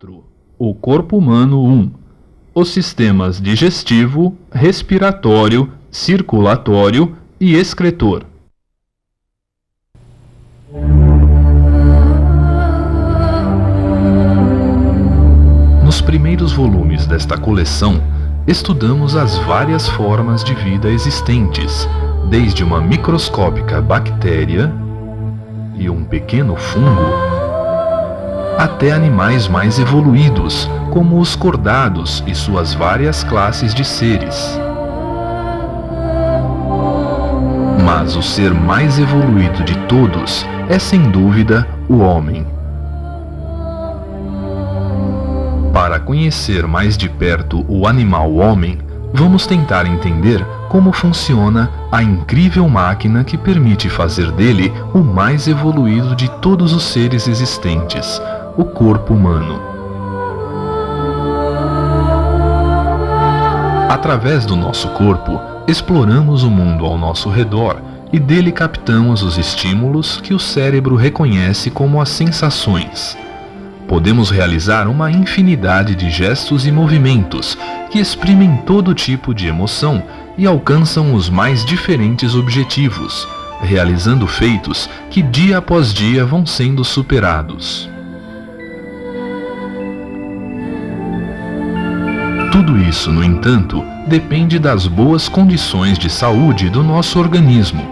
4. O corpo humano 1. Os sistemas digestivo, respiratório, circulatório e excretor. Nos primeiros volumes desta coleção, estudamos as várias formas de vida existentes, desde uma microscópica bactéria e um pequeno fungo, até animais mais evoluídos, como os cordados e suas várias classes de seres. Mas o ser mais evoluído de todos é, sem dúvida, o homem. Para conhecer mais de perto o animal homem, vamos tentar entender como funciona a incrível máquina que permite fazer dele o mais evoluído de todos os seres existentes, o corpo humano. Através do nosso corpo, exploramos o mundo ao nosso redor e dele captamos os estímulos que o cérebro reconhece como as sensações. Podemos realizar uma infinidade de gestos e movimentos que exprimem todo tipo de emoção e alcançam os mais diferentes objetivos, realizando feitos que dia após dia vão sendo superados. Tudo isso, no entanto, depende das boas condições de saúde do nosso organismo.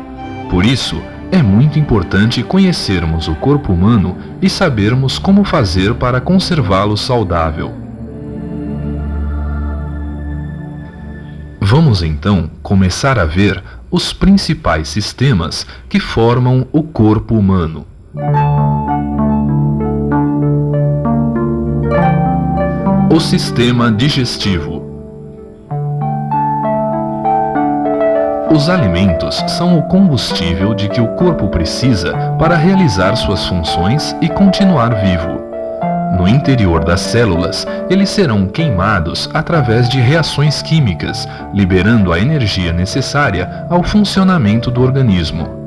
Por isso, é muito importante conhecermos o corpo humano e sabermos como fazer para conservá-lo saudável. Vamos então começar a ver os principais sistemas que formam o corpo humano. O sistema digestivo. Os alimentos são o combustível de que o corpo precisa para realizar suas funções e continuar vivo. No interior das células, eles serão queimados através de reações químicas, liberando a energia necessária ao funcionamento do organismo.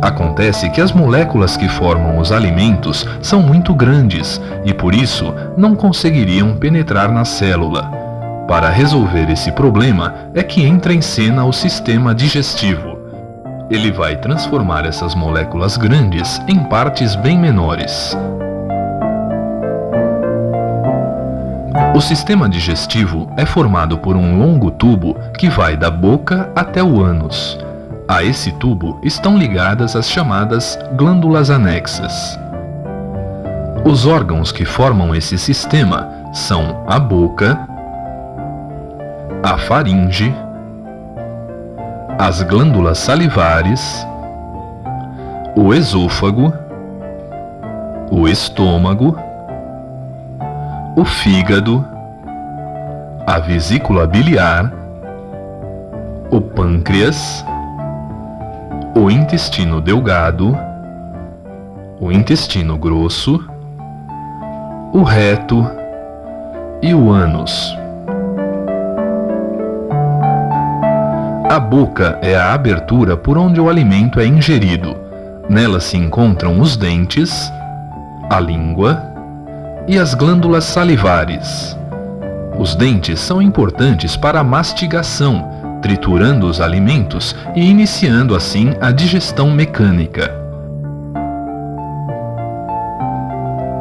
Acontece que as moléculas que formam os alimentos são muito grandes e, por isso, não conseguiriam penetrar na célula. Para resolver esse problema é que entra em cena o sistema digestivo. Ele vai transformar essas moléculas grandes em partes bem menores. O sistema digestivo é formado por um longo tubo que vai da boca até o ânus. A esse tubo estão ligadas as chamadas glândulas anexas. Os órgãos que formam esse sistema são a boca, a faringe, as glândulas salivares, o esôfago, o estômago, o fígado, a vesícula biliar, o pâncreas, o intestino delgado, o intestino grosso, o reto e o ânus. A boca é a abertura por onde o alimento é ingerido. Nela se encontram os dentes, a língua e as glândulas salivares. Os dentes são importantes para a mastigação, triturando os alimentos e iniciando assim a digestão mecânica.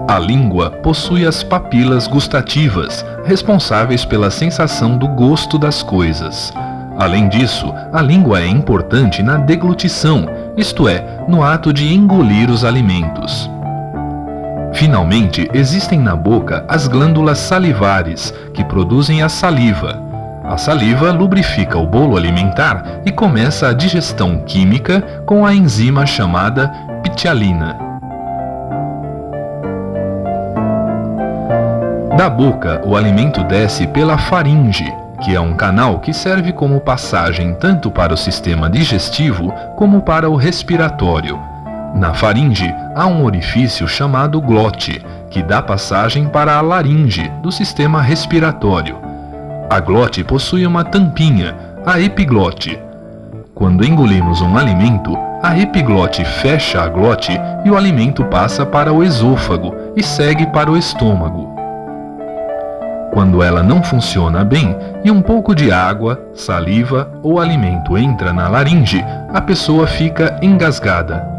A língua possui as papilas gustativas, responsáveis pela sensação do gosto das coisas. Além disso, a língua é importante na deglutição, isto é, no ato de engolir os alimentos. Finalmente, existem na boca as glândulas salivares, que produzem a saliva. A saliva lubrifica o bolo alimentar e começa a digestão química com a enzima chamada ptialina. Da boca, o alimento desce pela faringe, que é um canal que serve como passagem tanto para o sistema digestivo como para o respiratório. Na faringe, há um orifício chamado glote, que dá passagem para a laringe, do sistema respiratório. A glote possui uma tampinha, a epiglote. Quando engolimos um alimento, a epiglote fecha a glote e o alimento passa para o esôfago e segue para o estômago. Quando ela não funciona bem e um pouco de água, saliva ou alimento entra na laringe, a pessoa fica engasgada.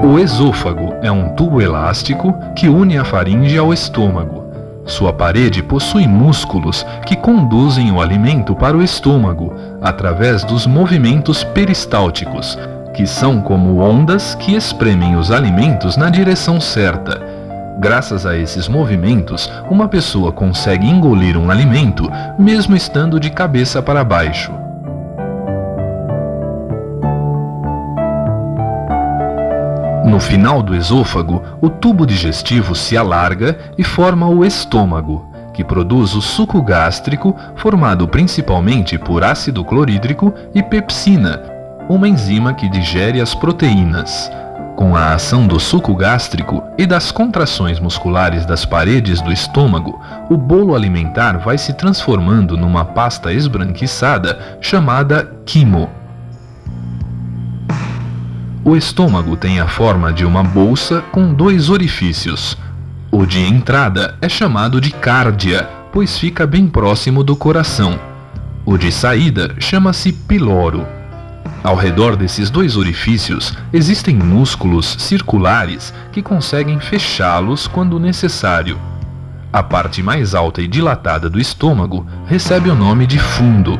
O esôfago é um tubo elástico que une a faringe ao estômago. Sua parede possui músculos que conduzem o alimento para o estômago através dos movimentos peristálticos, que são como ondas que espremem os alimentos na direção certa. Graças a esses movimentos, uma pessoa consegue engolir um alimento mesmo estando de cabeça para baixo. No final do esôfago, o tubo digestivo se alarga e forma o estômago, que produz o suco gástrico, formado principalmente por ácido clorídrico e pepsina, uma enzima que digere as proteínas. Com a ação do suco gástrico e das contrações musculares das paredes do estômago, o bolo alimentar vai se transformando numa pasta esbranquiçada chamada quimo. O estômago tem a forma de uma bolsa com 2 orifícios. O de entrada é chamado de cárdia, pois fica bem próximo do coração. O de saída chama-se piloro. Ao redor desses 2 orifícios existem músculos circulares que conseguem fechá-los quando necessário. A parte mais alta e dilatada do estômago recebe o nome de fundo.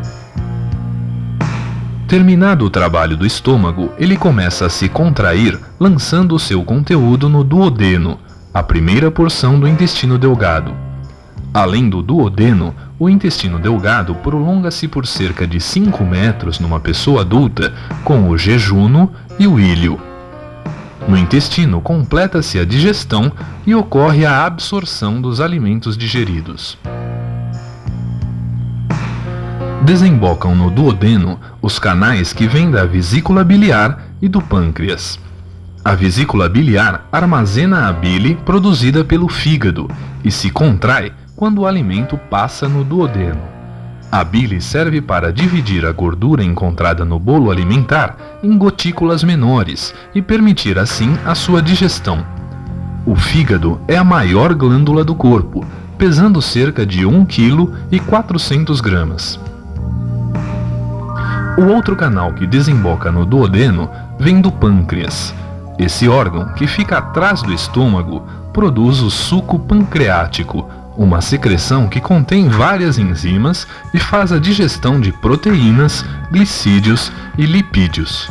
Terminado o trabalho do estômago, ele começa a se contrair, lançando o seu conteúdo no duodeno, a primeira porção do intestino delgado. Além do duodeno, o intestino delgado prolonga-se por cerca de 5 metros numa pessoa adulta, com o jejuno e o íleo. No intestino, completa-se a digestão e ocorre a absorção dos alimentos digeridos. Desembocam no duodeno os canais que vêm da vesícula biliar e do pâncreas. A vesícula biliar armazena a bile produzida pelo fígado e se contrai quando o alimento passa no duodeno. A bile serve para dividir a gordura encontrada no bolo alimentar em gotículas menores e permitir assim a sua digestão. O fígado é a maior glândula do corpo, pesando cerca de 1,4 kg. O outro canal que desemboca no duodeno vem do pâncreas. Esse órgão, que fica atrás do estômago, produz o suco pancreático, uma secreção que contém várias enzimas e faz a digestão de proteínas, glicídios e lipídios.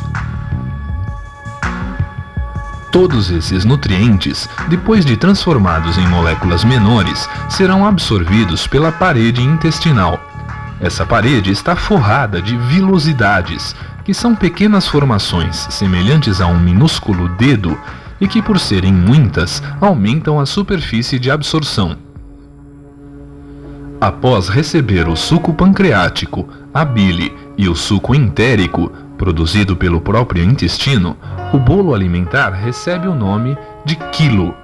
Todos esses nutrientes, depois de transformados em moléculas menores, serão absorvidos pela parede intestinal. Essa parede está forrada de vilosidades, que são pequenas formações semelhantes a um minúsculo dedo e que, por serem muitas, aumentam a superfície de absorção. Após receber o suco pancreático, a bile e o suco entérico, produzido pelo próprio intestino, o bolo alimentar recebe o nome de quilo.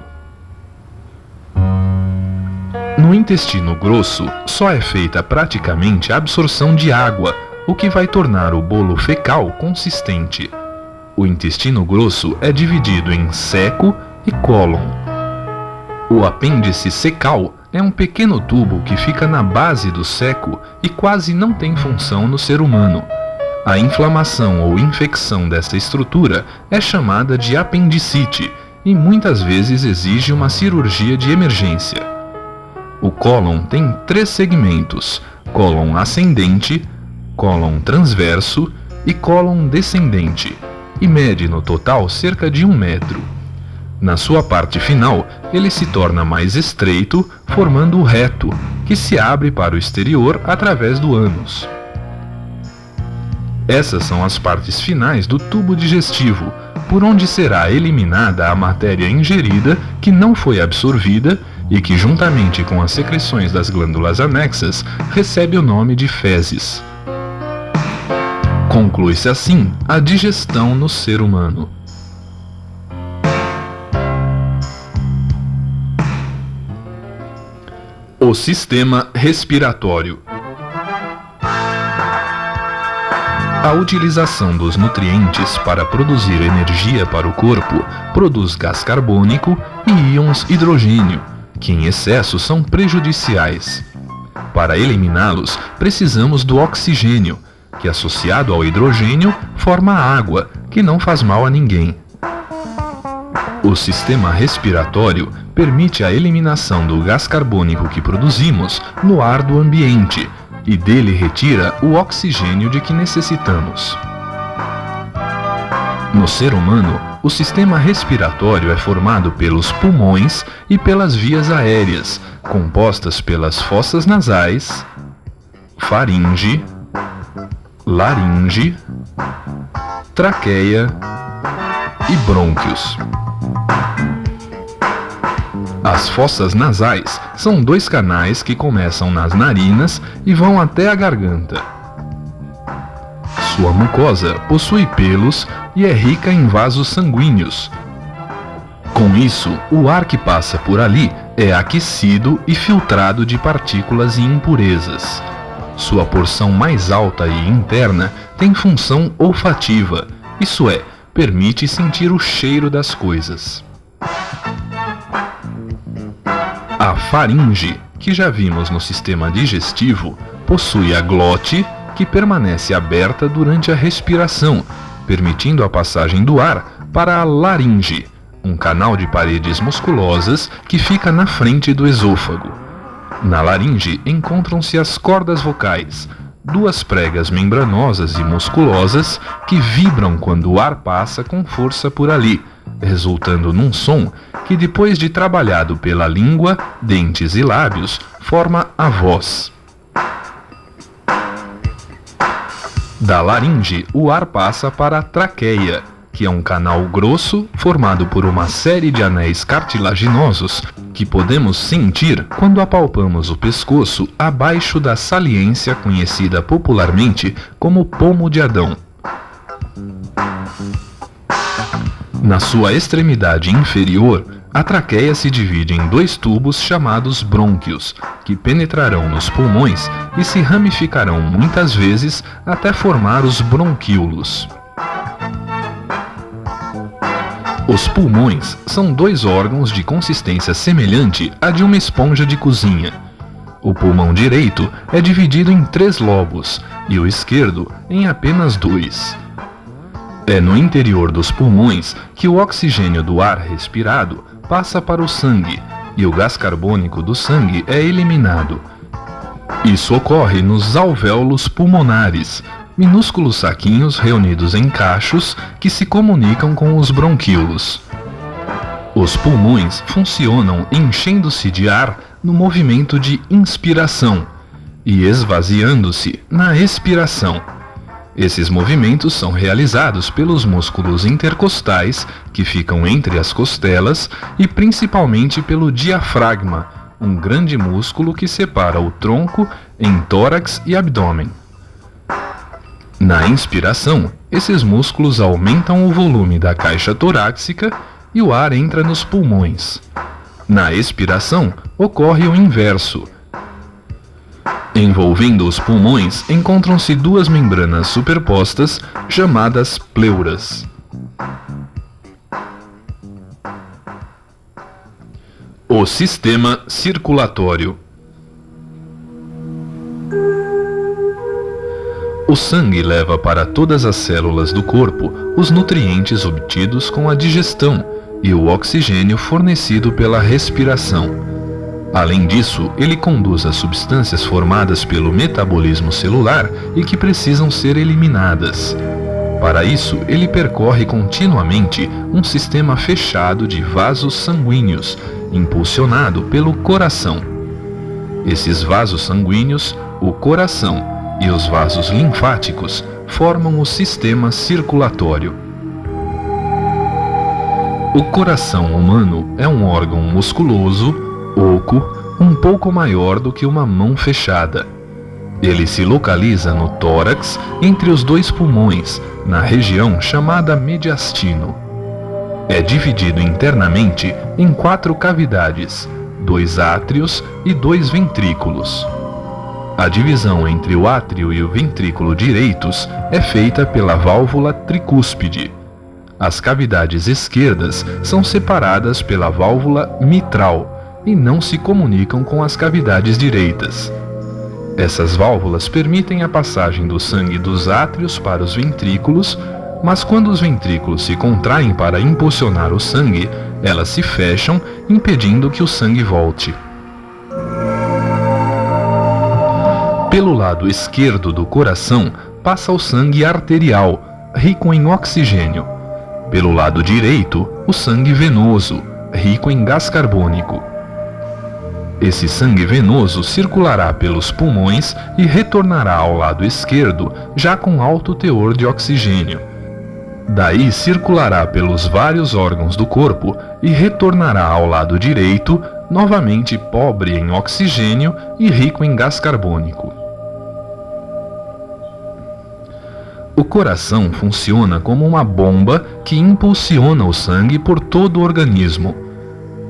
No intestino grosso, só é feita praticamente a absorção de água, o que vai tornar o bolo fecal consistente. O intestino grosso é dividido em ceco e cólon. O apêndice cecal é um pequeno tubo que fica na base do ceco e quase não tem função no ser humano. A inflamação ou infecção dessa estrutura é chamada de apendicite e muitas vezes exige uma cirurgia de emergência. O cólon tem 3 segmentos: cólon ascendente, cólon transverso e cólon descendente, e mede no total cerca de 1 metro. Na sua parte final, ele se torna mais estreito, formando o reto, que se abre para o exterior através do ânus. Essas são as partes finais do tubo digestivo, por onde será eliminada a matéria ingerida que não foi absorvida e que, juntamente com as secreções das glândulas anexas, recebe o nome de fezes. Conclui-se assim a digestão no ser humano. O sistema respiratório. A utilização dos nutrientes para produzir energia para o corpo produz gás carbônico e íons hidrogênio, que em excesso são prejudiciais. Para eliminá-los, precisamos do oxigênio, que associado ao hidrogênio forma água, que não faz mal a ninguém. O sistema respiratório permite a eliminação do gás carbônico que produzimos no ar do ambiente e dele retira o oxigênio de que necessitamos. No ser humano, o sistema respiratório é formado pelos pulmões e pelas vias aéreas, compostas pelas fossas nasais, faringe, laringe, traqueia e brônquios. As fossas nasais são 2 canais que começam nas narinas e vão até a garganta. Sua mucosa possui pelos e é rica em vasos sanguíneos. Com isso, o ar que passa por ali é aquecido e filtrado de partículas e impurezas. Sua porção mais alta e interna tem função olfativa, isso é, permite sentir o cheiro das coisas. A faringe, que já vimos no sistema digestivo, possui a glote, que permanece aberta durante a respiração, permitindo a passagem do ar para a laringe, um canal de paredes musculosas que fica na frente do esôfago. Na laringe encontram-se as cordas vocais, 2 pregas membranosas e musculosas que vibram quando o ar passa com força por ali, resultando num som que, depois de trabalhado pela língua, dentes e lábios, forma a voz. Da laringe, o ar passa para a traqueia, que é um canal grosso formado por uma série de anéis cartilaginosos que podemos sentir quando apalpamos o pescoço abaixo da saliência conhecida popularmente como pomo de Adão. Na sua extremidade inferior, a traqueia se divide em 2 tubos chamados brônquios, que penetrarão nos pulmões e se ramificarão muitas vezes até formar os bronquíolos. Os pulmões são 2 órgãos de consistência semelhante à de uma esponja de cozinha. O pulmão direito é dividido em 3 lobos e o esquerdo em apenas 2. É no interior dos pulmões que o oxigênio do ar respirado passa para o sangue e o gás carbônico do sangue é eliminado. Isso ocorre nos alvéolos pulmonares, minúsculos saquinhos reunidos em cachos que se comunicam com os bronquíolos. Os pulmões funcionam enchendo-se de ar no movimento de inspiração e esvaziando-se na expiração. Esses movimentos são realizados pelos músculos intercostais, que ficam entre as costelas, e principalmente pelo diafragma, um grande músculo que separa o tronco em tórax e abdômen. Na inspiração, esses músculos aumentam o volume da caixa torácica e o ar entra nos pulmões. Na expiração, ocorre o inverso. Envolvendo os pulmões encontram-se 2 membranas superpostas chamadas pleuras. O sistema circulatório. O sangue leva para todas as células do corpo os nutrientes obtidos com a digestão e o oxigênio fornecido pela respiração. Além disso, ele conduz as substâncias formadas pelo metabolismo celular e que precisam ser eliminadas. Para isso, ele percorre continuamente um sistema fechado de vasos sanguíneos, impulsionado pelo coração. Esses vasos sanguíneos, o coração e os vasos linfáticos formam o sistema circulatório. O coração humano é um órgão musculoso, oco, um pouco maior do que uma mão fechada. Ele se localiza no tórax, entre os 2 pulmões, na região chamada mediastino. É dividido internamente em 4 cavidades, 2 átrios e 2 ventrículos. A divisão entre o átrio e o ventrículo direitos é feita pela válvula tricúspide. As cavidades esquerdas são separadas pela válvula mitral e não se comunicam com as cavidades direitas. Essas válvulas permitem a passagem do sangue dos átrios para os ventrículos, mas quando os ventrículos se contraem para impulsionar o sangue, elas se fecham, impedindo que o sangue volte. Pelo lado esquerdo do coração passa o sangue arterial, rico em oxigênio. Pelo lado direito, o sangue venoso, rico em gás carbônico. Esse sangue venoso circulará pelos pulmões e retornará ao lado esquerdo, já com alto teor de oxigênio. Daí circulará pelos vários órgãos do corpo e retornará ao lado direito, novamente pobre em oxigênio e rico em gás carbônico. O coração funciona como uma bomba que impulsiona o sangue por todo o organismo.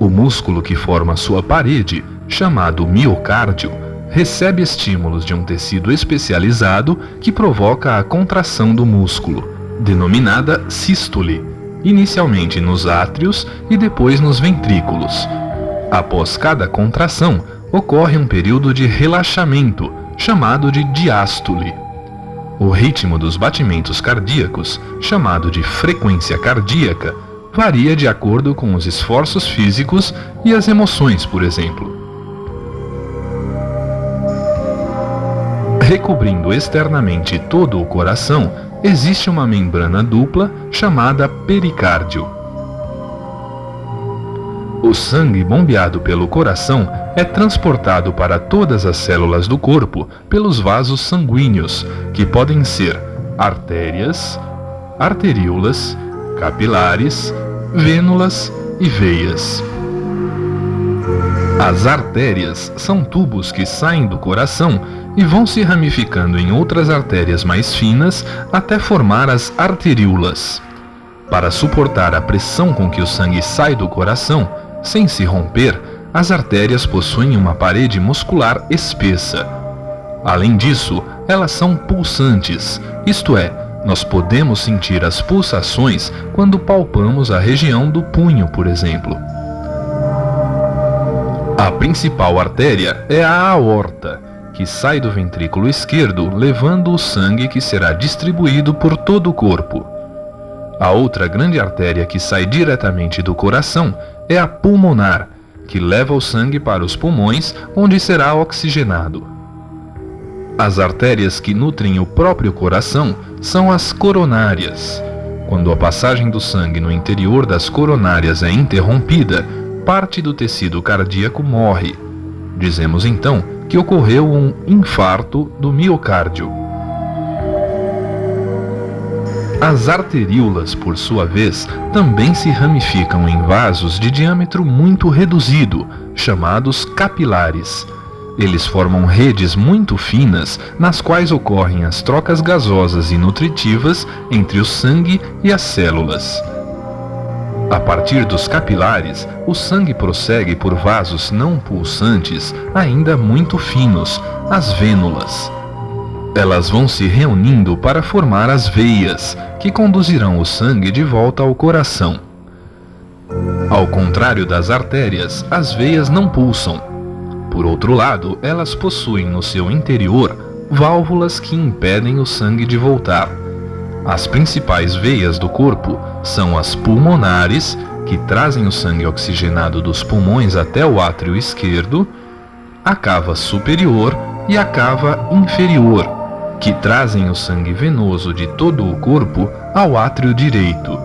O músculo que forma sua parede, chamado miocárdio, recebe estímulos de um tecido especializado que provoca a contração do músculo, denominada sístole, inicialmente nos átrios e depois nos ventrículos. Após cada contração, ocorre um período de relaxamento, chamado de diástole. O ritmo dos batimentos cardíacos, chamado de frequência cardíaca, varia de acordo com os esforços físicos e as emoções, por exemplo. Recobrindo externamente todo o coração, existe uma membrana dupla chamada pericárdio. O sangue bombeado pelo coração é transportado para todas as células do corpo pelos vasos sanguíneos, que podem ser artérias, arteríolas, capilares, vênulas e veias. As artérias são tubos que saem do coração e vão se ramificando em outras artérias mais finas até formar as arteríolas. Para suportar a pressão com que o sangue sai do coração, sem se romper, as artérias possuem uma parede muscular espessa. Além disso, elas são pulsantes, isto é, nós podemos sentir as pulsações quando palpamos a região do punho, por exemplo. A principal artéria é a aorta, que sai do ventrículo esquerdo levando o sangue que será distribuído por todo o corpo. A outra grande artéria que sai diretamente do coração é a pulmonar, que leva o sangue para os pulmões, onde será oxigenado. As artérias que nutrem o próprio coração são as coronárias. Quando a passagem do sangue no interior das coronárias é interrompida, parte do tecido cardíaco morre. Dizemos então que ocorreu um infarto do miocárdio. As arteríolas, por sua vez, também se ramificam em vasos de diâmetro muito reduzido, chamados capilares. Eles formam redes muito finas nas quais ocorrem as trocas gasosas e nutritivas entre o sangue e as células. A partir dos capilares, o sangue prossegue por vasos não pulsantes, ainda muito finos, as vênulas. Elas vão se reunindo para formar as veias, que conduzirão o sangue de volta ao coração. Ao contrário das artérias, as veias não pulsam. Por outro lado, elas possuem no seu interior válvulas que impedem o sangue de voltar. As principais veias do corpo são as pulmonares, que trazem o sangue oxigenado dos pulmões até o átrio esquerdo, a cava superior e a cava inferior, que trazem o sangue venoso de todo o corpo ao átrio direito.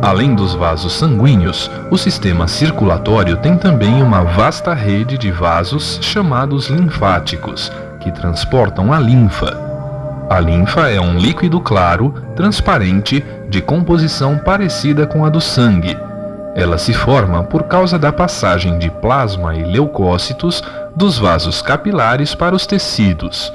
Além dos vasos sanguíneos, o sistema circulatório tem também uma vasta rede de vasos chamados linfáticos, que transportam a linfa. A linfa é um líquido claro, transparente, de composição parecida com a do sangue. Ela se forma por causa da passagem de plasma e leucócitos dos vasos capilares para os tecidos.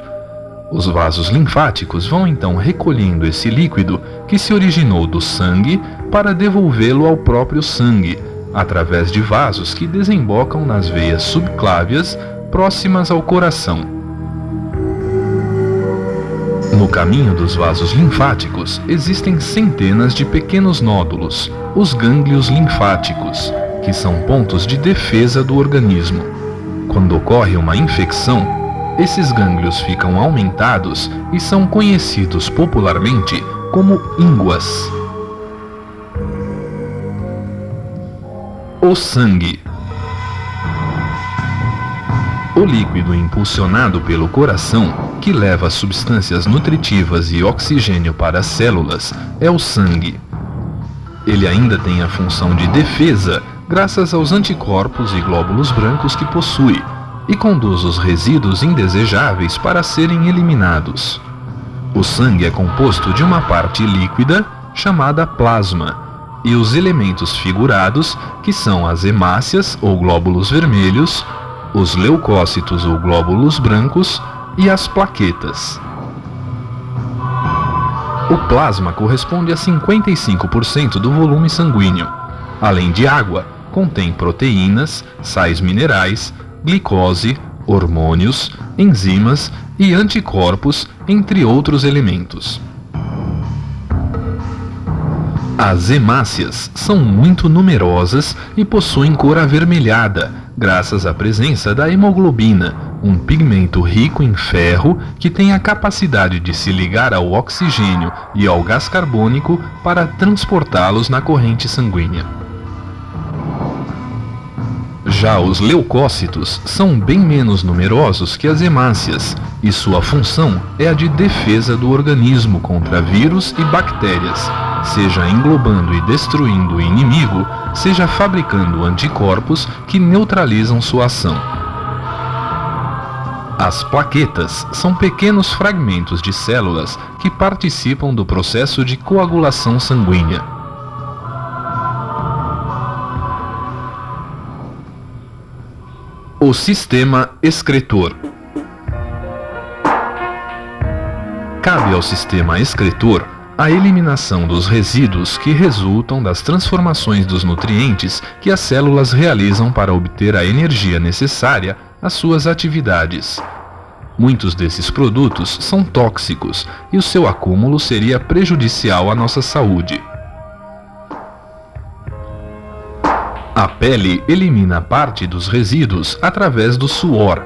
Os vasos linfáticos vão então recolhendo esse líquido que se originou do sangue para devolvê-lo ao próprio sangue, através de vasos que desembocam nas veias subclávias próximas ao coração. No caminho dos vasos linfáticos existem centenas de pequenos nódulos, os gânglios linfáticos, que são pontos de defesa do organismo. Quando ocorre uma infecção, esses gânglios ficam aumentados e são conhecidos popularmente como ínguas. O sangue. O líquido impulsionado pelo coração, que leva substâncias nutritivas e oxigênio para as células, é o sangue. Ele ainda tem a função de defesa, graças aos anticorpos e glóbulos brancos que possui, e conduz os resíduos indesejáveis para serem eliminados. O sangue é composto de uma parte líquida, chamada plasma, e os elementos figurados, que são as hemácias ou glóbulos vermelhos, os leucócitos ou glóbulos brancos e as plaquetas. O plasma corresponde a 55% do volume sanguíneo. Além de água, contém proteínas, sais minerais, glicose, hormônios, enzimas e anticorpos, entre outros elementos. As hemácias são muito numerosas e possuem cor avermelhada, graças à presença da hemoglobina, um pigmento rico em ferro que tem a capacidade de se ligar ao oxigênio e ao gás carbônico para transportá-los na corrente sanguínea. Já os leucócitos são bem menos numerosos que as hemácias, e sua função é a de defesa do organismo contra vírus e bactérias, seja englobando e destruindo o inimigo, seja fabricando anticorpos que neutralizam sua ação. As plaquetas são pequenos fragmentos de células que participam do processo de coagulação sanguínea. O sistema excretor. Cabe ao sistema excretor a eliminação dos resíduos que resultam das transformações dos nutrientes que as células realizam para obter a energia necessária às suas atividades. Muitos desses produtos são tóxicos e o seu acúmulo seria prejudicial à nossa saúde. A pele elimina parte dos resíduos através do suor.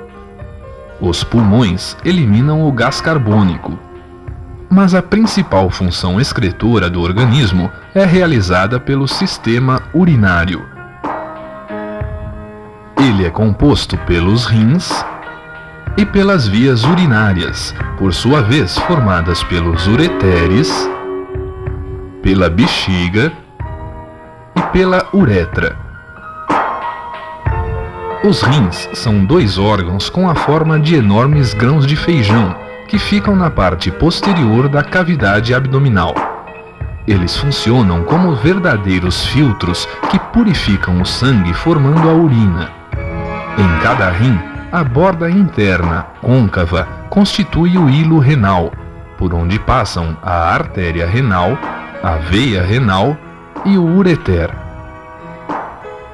Os pulmões eliminam o gás carbônico. Mas a principal função excretora do organismo é realizada pelo sistema urinário. Ele é composto pelos rins e pelas vias urinárias, por sua vez formadas pelos ureteres, pela bexiga e pela uretra. Os rins são dois órgãos com a forma de enormes grãos de feijão, que ficam na parte posterior da cavidade abdominal. Eles funcionam como verdadeiros filtros que purificam o sangue formando a urina. Em cada rim, a borda interna, côncava, constitui o hilo renal, por onde passam a artéria renal, a veia renal e o ureter.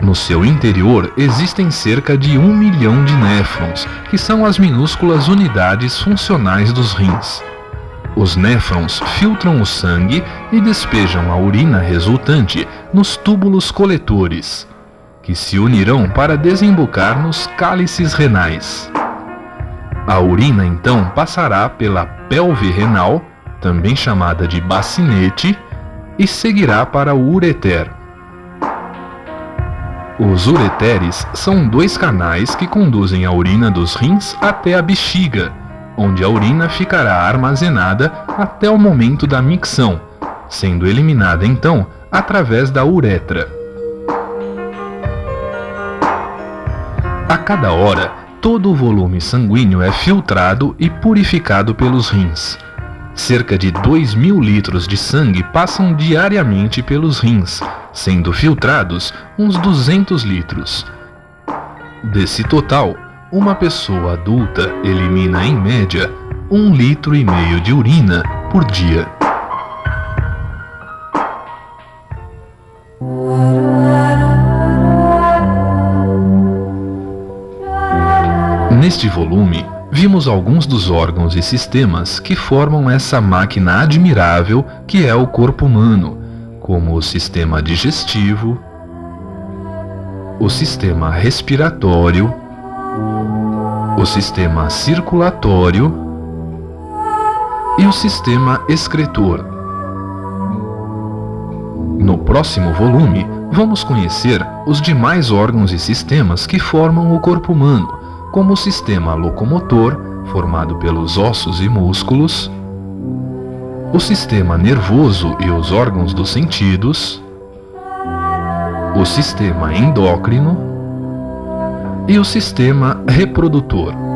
No seu interior existem cerca de 1 milhão de néfrons, que são as minúsculas unidades funcionais dos rins. Os néfrons filtram o sangue e despejam a urina resultante nos túbulos coletores, que se unirão para desembocar nos cálices renais. A urina então passará pela pelve renal, também chamada de bacinete, e seguirá para o ureter. Os ureteres são dois canais que conduzem a urina dos rins até a bexiga, onde a urina ficará armazenada até o momento da micção, sendo eliminada então através da uretra. A cada hora, todo o volume sanguíneo é filtrado e purificado pelos rins. Cerca de 2.000 litros de sangue passam diariamente pelos rins, sendo filtrados uns 200 litros. Desse total, uma pessoa adulta elimina em média 1,5 litro de urina por dia. Neste volume, vimos alguns dos órgãos e sistemas que formam essa máquina admirável que é o corpo humano, como o sistema digestivo, o sistema respiratório, o sistema circulatório e o sistema excretor. No próximo volume, vamos conhecer os demais órgãos e sistemas que formam o corpo humano, como o sistema locomotor, formado pelos ossos e músculos, o sistema nervoso e os órgãos dos sentidos, o sistema endócrino e o sistema reprodutor.